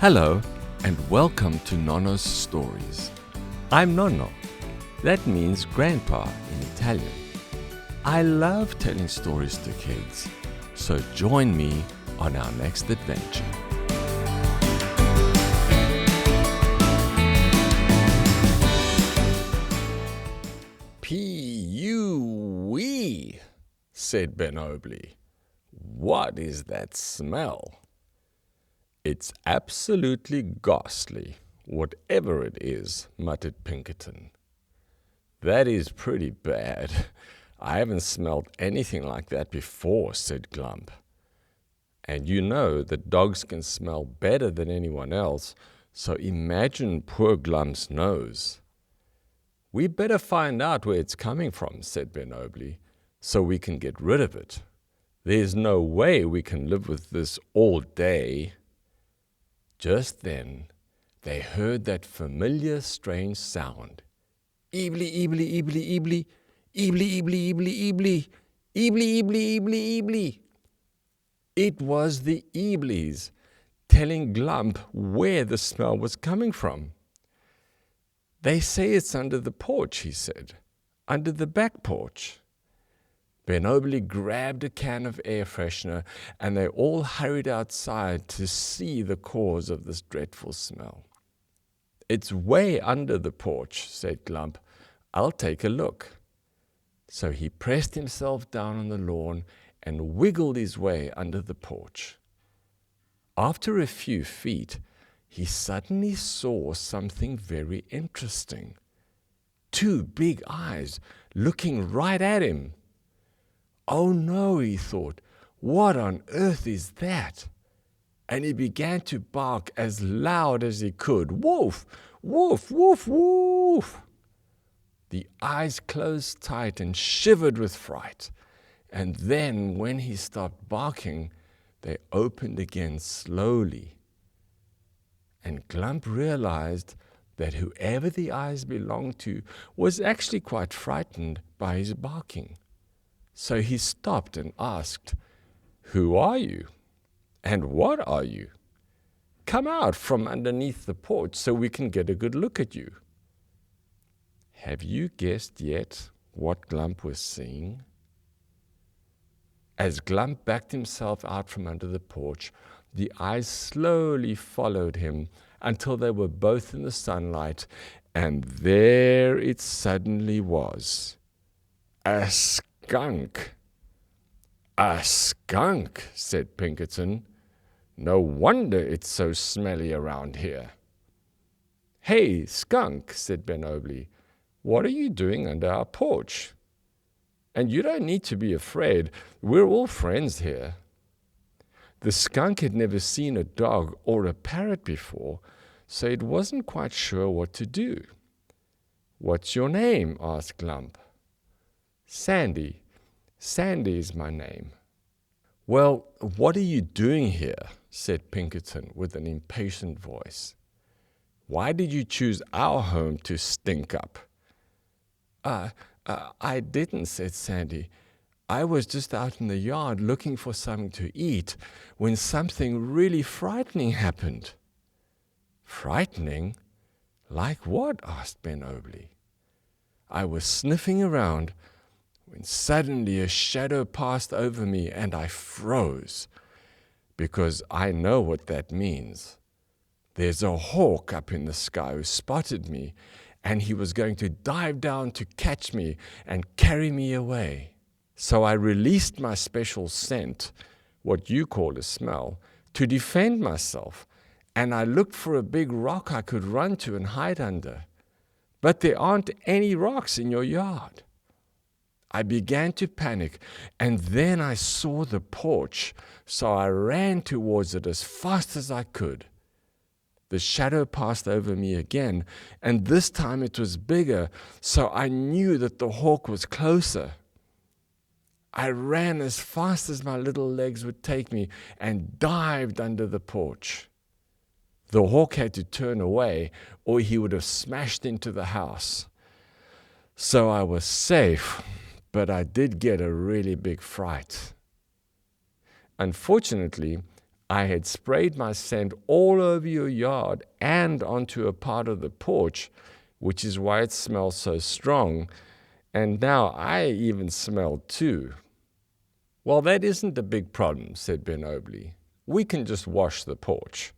Hello, and welcome to Nonno's Stories. I'm Nonno. That means grandpa in Italian. I love telling stories to kids, so join me on our next adventure. Pee-wee, said Ben Obley. What is that smell? It's absolutely ghastly, whatever it is, muttered Pinkerton. That is pretty bad. I haven't smelled anything like that before, said Glump. And you know that dogs can smell better than anyone else, so imagine poor Glump's nose. We better find out where it's coming from, said Ben Obley, so we can get rid of it. There's no way we can live with this all day. Just then, they heard that familiar strange sound. Eebly, eebly, eebly, eebly, eebly, eebly, eebly, eebly, eebly, eebly, eebly, eebly. It was the Eebleys telling Glump where the smell was coming from. They say it's under the porch, he said, under the back porch. Ben Obley grabbed a can of air freshener, and they all hurried outside to see the cause of this dreadful smell. It's way under the porch, said Glump. I'll take a look. So he pressed himself down on the lawn and wiggled his way under the porch. After a few feet, he suddenly saw something very interesting. 2 big eyes looking right at him. Oh no, he thought, what on earth is that? And he began to bark as loud as he could. Woof, woof, woof, woof. The eyes closed tight and shivered with fright. And then when he stopped barking, they opened again slowly. And Glump realized that whoever the eyes belonged to was actually quite frightened by his barking. So he stopped and asked, "Who are you? And what are you? Come out from underneath the porch so we can get a good look at you." Have you guessed yet what Glump was seeing? As Glump backed himself out from under the porch, the eyes slowly followed him until they were both in the sunlight, and there it suddenly was. A skunk. "A skunk," said Pinkerton. "No wonder it's so smelly around here." "Hey, skunk," said Ben Obley, "what are you doing under our porch? And you don't need to be afraid. We're all friends here." The skunk had never seen a dog or a parrot before, so it wasn't quite sure what to do. "What's your name?" asked Glump. "Sandy. Sandy is my name." "Well, what are you doing here?" said Pinkerton with an impatient voice. "Why did you choose our home to stink up?" I didn't," said Sandy. "I was just out in the yard looking for something to eat when something really frightening happened." "Frightening? Like what?" asked Ben Obley. "I was sniffing around when suddenly a shadow passed over me and I froze, because I know what that means. There's a hawk up in the sky who spotted me, and he was going to dive down to catch me and carry me away. So I released my special scent, what you call a smell, to defend myself, and I looked for a big rock I could run to and hide under. But there aren't any rocks in your yard." I began to panic, and then I saw the porch, so I ran towards it as fast as I could. The shadow passed over me again, and this time it was bigger, so I knew that the hawk was closer. I ran as fast as my little legs would take me and dived under the porch. The hawk had to turn away, or he would have smashed into the house. So I was safe, but I did get a really big fright. Unfortunately, I had sprayed my scent all over your yard and onto a part of the porch, which is why it smells so strong, and now I even smell too." "Well, that isn't a big problem," said Ben Obley. "We can just wash the porch.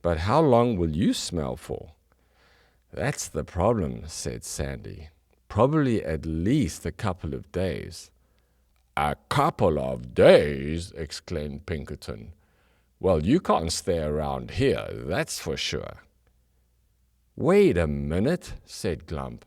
But how long will you smell for?" "That's the problem," said Sandy. "Probably at least a couple of days." "A couple of days?" exclaimed Pinkerton. "Well, you can't stay around here, that's for sure." "Wait a minute," said Glump.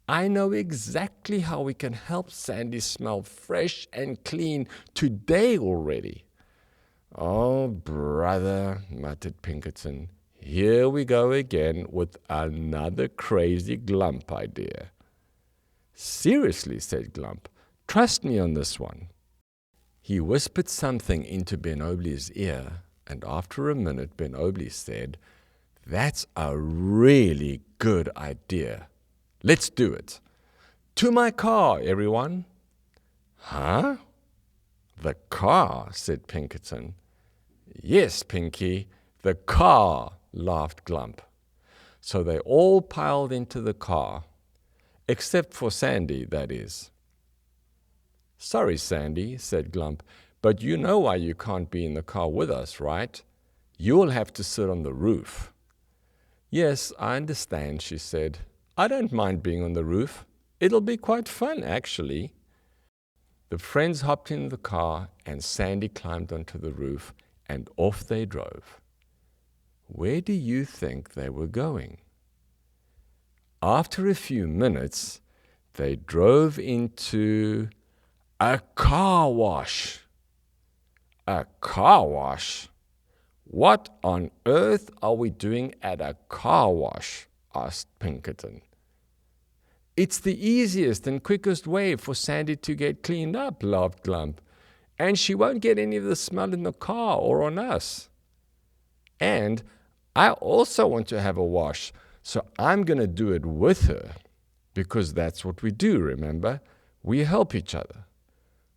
"I know exactly how we can help Sandy smell fresh and clean today already." "Oh, brother," muttered Pinkerton. "Here we go again with another crazy Glump idea." "Seriously," said Glump, "trust me on this one." He whispered something into Ben Obley's ear, and after a minute Ben Obley said, "That's a really good idea. Let's do it. To my car, everyone." "Huh? The car?" said Pinkerton. "Yes, Pinky, the car," laughed Glump. So they all piled into the car, except for Sandy, that is. "Sorry, Sandy," said Glump, "but you know why you can't be in the car with us, right? You'll have to sit on the roof." "Yes, I understand," she said. "I don't mind being on the roof. It'll be quite fun, actually." The friends hopped in the car, and Sandy climbed onto the roof, and off they drove. Where do you think they were going? After a few minutes, they drove into a car wash. "A car wash? What on earth are we doing at a car wash?" asked Pinkerton. "It's the easiest and quickest way for Sandy to get cleaned up," laughed Glump. "And she won't get any of the smell in the car or on us. And I also want to have a wash, so I'm going to do it with her, because that's what we do, remember? We help each other."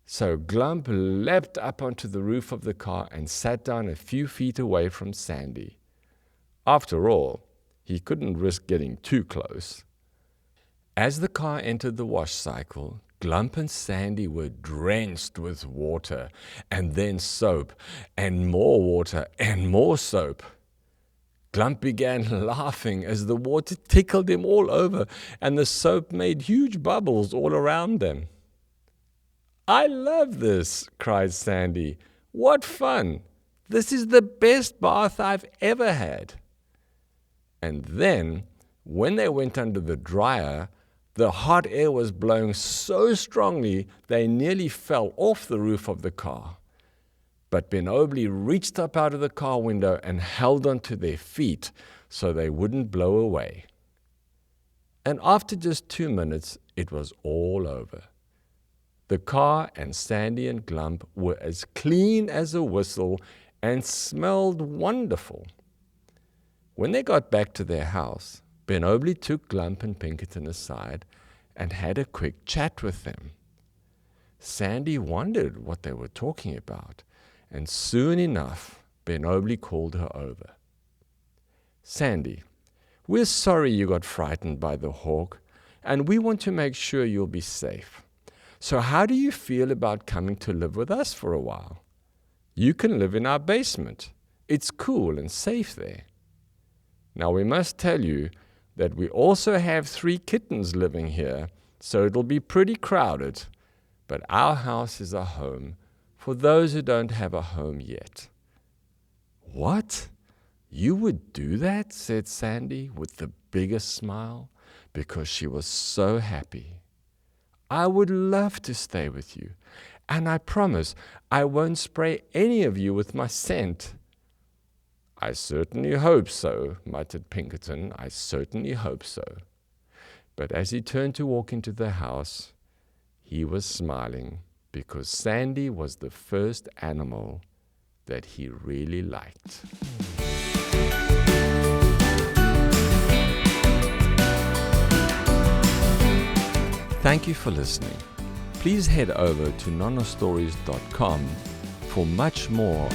So Glump leapt up onto the roof of the car and sat down a few feet away from Sandy. After all, he couldn't risk getting too close. As the car entered the wash cycle, Glump and Sandy were drenched with water, and then soap, and more water, and more soap. Glump began laughing as the water tickled him all over, and the soap made huge bubbles all around them. "I love this," cried Sandy. "What fun! This is the best bath I've ever had." And then, when they went under the dryer, the hot air was blowing so strongly they nearly fell off the roof of the car. But Ben Obley reached up out of the car window and held onto their feet so they wouldn't blow away. And after just 2 minutes, it was all over. The car and Sandy and Glump were as clean as a whistle and smelled wonderful. When they got back to their house, Ben Obley took Glump and Pinkerton aside and had a quick chat with them. Sandy wondered what they were talking about, and soon enough, Ben Obley called her over. "Sandy, we're sorry you got frightened by the hawk, and we want to make sure you'll be safe. So how do you feel about coming to live with us for a while? You can live in our basement. It's cool and safe there. Now we must tell you that we also have 3 kittens living here, so it'll be pretty crowded, but our house is a home for those who don't have a home yet." "What? You would do that?" said Sandy with the biggest smile, because she was so happy. "I would love to stay with you, and I promise I won't spray any of you with my scent." "I certainly hope so," muttered Pinkerton. "I certainly hope so." But as he turned to walk into the house, he was smiling, because Sandy was the first animal that he really liked. Thank you for listening. Please head over to nonostories.com for much more